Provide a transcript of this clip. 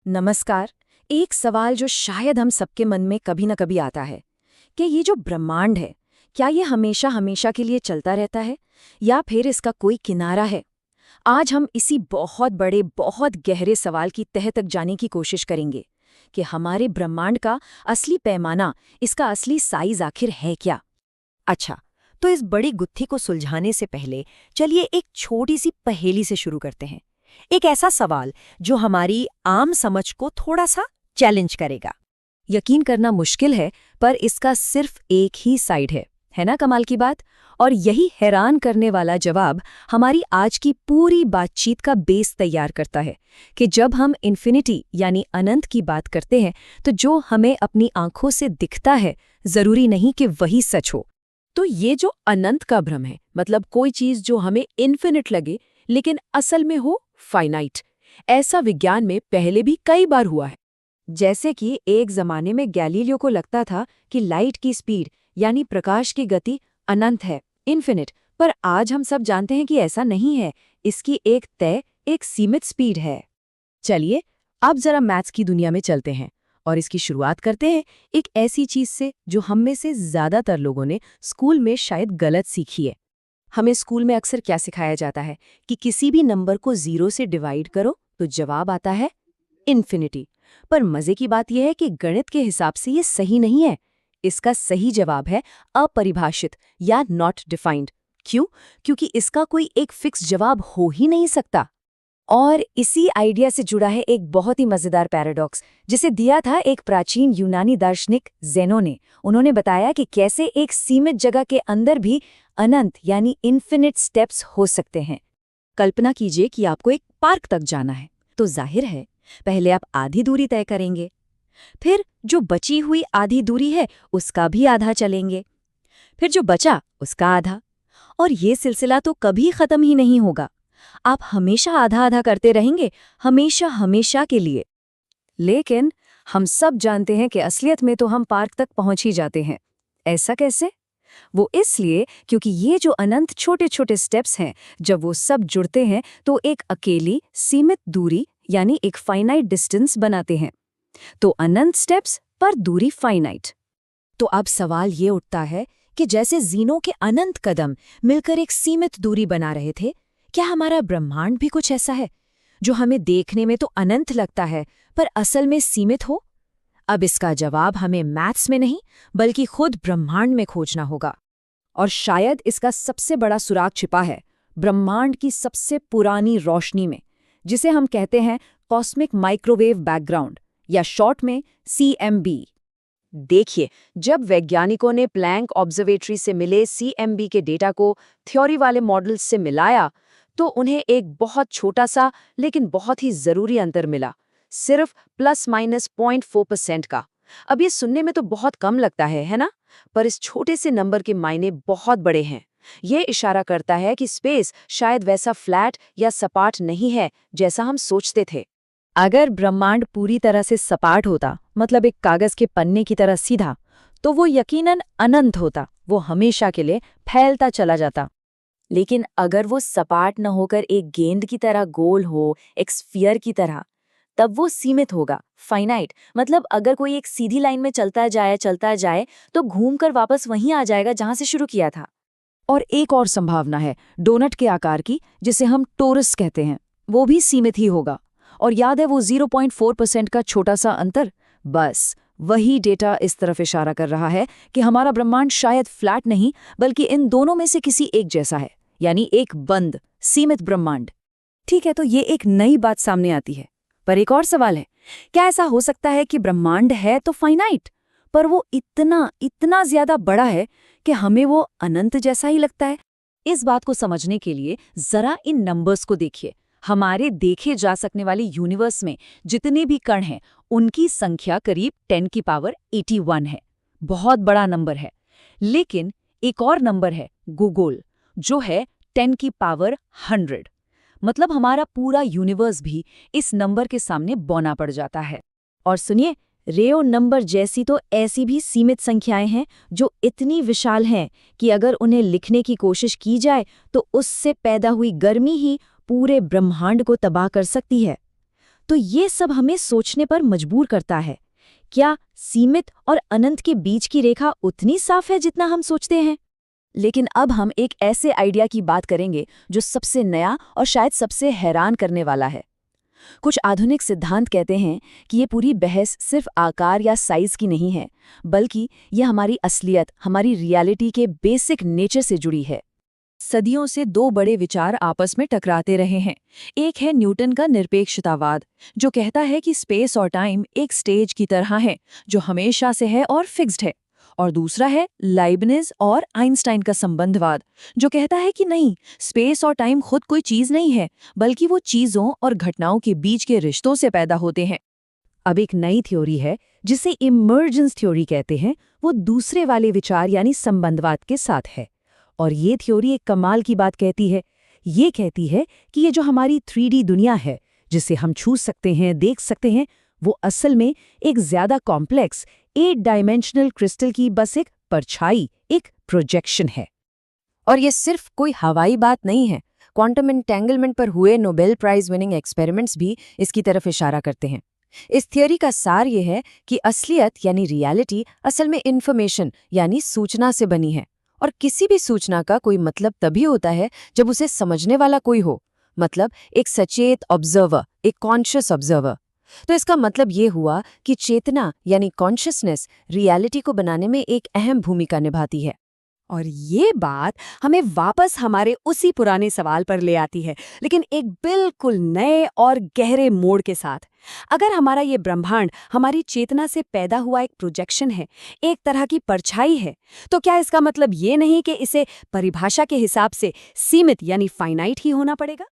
नमस्कार। एक सवाल जो शायद हम सबके मन में कभी न कभी आता है कि ये जो ब्रह्मांड है, क्या ये हमेशा हमेशा के लिए चलता रहता है या फिर इसका कोई किनारा है? आज हम इसी बहुत बड़े, बहुत गहरे सवाल की तह तक जाने की कोशिश करेंगे कि हमारे ब्रह्मांड का असली पैमाना, इसका असली साइज आखिर है क्या? अच्छा, तो इस बड़ी गुत्थी को सुलझाने से पहले चलिए एक छोटी सी पहेली से शुरू करते हैं। एक ऐसा सवाल जो हमारी आम समझ को थोड़ा सा चैलेंज करेगा। यकीन करना मुश्किल है, पर इसका सिर्फ एक ही साइड है ना कमाल की बात? और यही हैरान करने वाला जवाब हमारी आज की पूरी बातचीत का बेस तैयार करता है कि जब हम इन्फिनिटी यानी अनंत की बात करते हैं, तो जो हमें अपनी आंखों से दिखता है, जरूरी नहीं कि वही सच हो। तो ये जो अनंत का भ्रम है, मतलब कोई चीज जो हमें इन्फिनिट लगे लेकिन असल में हो फाइनाइट, ऐसा विज्ञान में पहले भी कई बार हुआ है। जैसे कि एक जमाने में गैलीलियो को लगता था कि लाइट की स्पीड यानी प्रकाश की गति अनंत है, इन्फिनिट, पर आज हम सब जानते हैं कि ऐसा नहीं है। इसकी एक तय, एक सीमित स्पीड है। चलिए अब जरा मैथ्स की दुनिया में चलते हैं और इसकी शुरुआत करते हैं एक ऐसी चीज से जो हम में से ज्यादातर लोगों ने स्कूल में शायद गलत सीखी है। हमें स्कूल में अक्सर क्या सिखाया जाता है कि किसी भी नंबर को 0 से डिवाइड करो तो जवाब आता है इन्फिनिटी। पर मजे की बात यह है कि गणित के हिसाब से ये सही नहीं है। इसका सही जवाब है अपरिभाषित या नॉट डिफाइंड। क्यों? क्योंकि इसका कोई एक फिक्स जवाब हो ही नहीं सकता। और इसी आइडिया से जुड़ा है एक बहुत ही मजेदार पैराडॉक्स, जिसे दिया था एक प्राचीन यूनानी दार्शनिक ज़ेनो ने। उन्होंने बताया कि कैसे एक सीमित जगह के अंदर भी अनंत यानी इन्फिनिट स्टेप्स हो सकते हैं। कल्पना कीजिए कि आपको एक पार्क तक जाना है, तो जाहिर है पहले आप आधी दूरी तय करेंगे, फिर जो बची हुई आधी दूरी है उसका भी आधा चलेंगे, फिर जो बचा उसका आधा, और ये सिलसिला तो कभी खत्म ही नहीं होगा। आप हमेशा आधा आधा करते रहेंगे, हमेशा हमेशा के लिए। लेकिन हम सब जानते हैं कि असलियत में तो हम पार्क तक पहुंच ही जाते हैं। ऐसा कैसे? वो इसलिए क्योंकि ये जो अनंत छोटे छोटे स्टेप्स हैं, जब वो सब जुड़ते हैं तो एक अकेली सीमित दूरी यानी एक फाइनाइट डिस्टेंस बनाते हैं। तो अनंत स्टेप्स पर दूरी फाइनाइट। तो अब सवाल ये उठता है कि जैसे जीनों के अनंत कदम मिलकर एक सीमित दूरी बना रहे थे, क्या हमारा ब्रह्मांड भी कुछ ऐसा है जो हमें देखने में तो अनंत लगता है पर असल में सीमित हो? अब इसका जवाब हमें मैथ्स में नहीं बल्कि खुद ब्रह्मांड में खोजना होगा। और शायद इसका सबसे बड़ा सुराग छिपा है ब्रह्मांड की सबसे पुरानी रोशनी में, जिसे हम कहते हैं कॉस्मिक माइक्रोवेव बैकग्राउंड या शॉर्ट में CMB। देखिए, जब वैज्ञानिकों ने प्लैंक ऑब्जर्वेटरी से मिले CMB के डेटा को थ्योरी वाले मॉडल्स से मिलाया, तो उन्हें एक बहुत छोटा सा लेकिन बहुत ही जरूरी अंतर मिला, सिर्फ ±0.4% का। अब ये सुनने में तो बहुत कम लगता है ना? पर इस छोटे से नंबर के मायने बहुत बड़े हैं। ये इशारा करता है कि स्पेस शायद वैसा फ्लैट या सपाट नहीं है जैसा हम सोचते थे। अगर ब्रह्मांड पूरी तरह से सपाट होता, मतलब एक कागज के पन्ने की तरह सीधा, तो वो यकीनन अनंत होता, वो हमेशा के लिए फैलता चला जाता। लेकिन अगर वो सपाट न होकर एक गेंद की तरह गोल हो, एक स्फीयर की तरह, तब वो सीमित होगा, फाइनाइट। मतलब अगर कोई एक सीधी लाइन में चलता जाए तो घूमकर वापस वहीं आ जाएगा जहां से शुरू किया था। और एक और संभावना है डोनट के आकार की, जिसे हम टोरस कहते हैं, वो भी सीमित ही होगा। और याद है वो 0.4% का छोटा सा अंतर? बस वही डेटा इस तरफ इशारा कर रहा है कि हमारा ब्रह्मांड शायद फ्लैट नहीं बल्कि इन दोनों में से किसी एक जैसा है, यानी एक बंद सीमित ब्रह्मांड। ठीक है, तो ये एक नई बात सामने आती है। पर एक और सवाल है, क्या ऐसा हो सकता है कि ब्रह्मांड है तो फाइनाइट, पर वो इतना ज्यादा बड़ा है कि हमें वो अनंत जैसा ही लगता है? इस बात को समझने के लिए जरा इन नंबर्स को देखिए। हमारे देखे जा सकने वाले यूनिवर्स में जितने भी कण हैं, उनकी संख्या करीब 10 की पावर 81 है। बहुत बड़ा नंबर है। लेकिन एक और नंबर है गूगल, जो है 10 की पावर 100। मतलब हमारा पूरा यूनिवर्स भी इस नंबर के सामने बौना पड़ जाता है। और सुनिए, रेयो नंबर जैसी तो ऐसी भी सीमित संख्याएं हैं जो इतनी विशाल हैं कि अगर उन्हें लिखने की कोशिश की जाए तो उससे पैदा हुई गर्मी ही पूरे ब्रह्मांड को तबाह कर सकती है। तो ये सब हमें सोचने पर मजबूर करता है। क्या सीमित और अनंत के बीच की रेखा उतनी साफ है जितना हम सोचते हैं? लेकिन अब हम एक ऐसे आइडिया की बात करेंगे जो सबसे नया और शायद सबसे हैरान करने वाला है। कुछ आधुनिक सिद्धांत कहते हैं कि ये पूरी बहस सिर्फ आकार या साइज की नहीं है, बल्कि ये हमारी असलियत, हमारी रियलिटी के बेसिक नेचर से जुड़ी है। सदियों से दो बड़े विचार आपस में टकराते रहे हैं। एक है न्यूटन का निरपेक्षतावाद, जो कहता है कि स्पेस और टाइम एक स्टेज की तरह है जो हमेशा से है और फिक्स्ड है। और दूसरा है लाइबनिज और आइंस्टाइन का संबंधवाद, जो कहता है कि नहीं, स्पेस और टाइम खुद कोई चीज नहीं है, बल्कि वो चीजों और घटनाओं के बीच के रिश्तों से पैदा होते हैं। अब एक नई थ्योरी है जिसे इमर्जेंस थ्योरी कहते हैं, वो दूसरे वाले विचार यानी संबंधवाद के साथ है। और ये थ्योरी एक कमाल की बात कहती है। ये कहती है कि ये जो हमारी 3D दुनिया है, जिसे हम छू सकते हैं, देख सकते हैं, वो असल में एक ज्यादा कॉम्प्लेक्स 8 डायमेंशनल क्रिस्टल की बस एक परछाई, एक प्रोजेक्शन है। और ये सिर्फ कोई हवाई बात नहीं है। क्वांटम एंटेंगलमेंट पर हुए नोबेल प्राइज विनिंग एक्सपेरिमेंट्स भी इसकी तरफ इशारा करते हैं। इस थियोरी का सार ये है कि असलियत यानी रियलिटी असल में इन्फॉर्मेशन यानी सूचना से बनी है, और किसी भी सूचना का कोई मतलब तभी होता है जब उसे समझने वाला कोई हो, मतलब एक सचेत ऑब्जर्वर, एक कॉन्शियस ऑब्जर्वर। तो इसका मतलब ये हुआ कि चेतना यानी कॉन्शियसनेस रियलिटी को बनाने में एक अहम भूमिका निभाती है। और ये बात हमें वापस हमारे उसी पुराने सवाल पर ले आती है, लेकिन एक बिल्कुल नए और गहरे मोड़ के साथ। अगर हमारा ये ब्रह्मांड हमारी चेतना से पैदा हुआ एक प्रोजेक्शन है, एक तरह की परछाई है, तो क्या इसका मतलब ये नहीं कि इसे परिभाषा के हिसाब से सीमित यानी फाइनाइट ही होना पड़ेगा?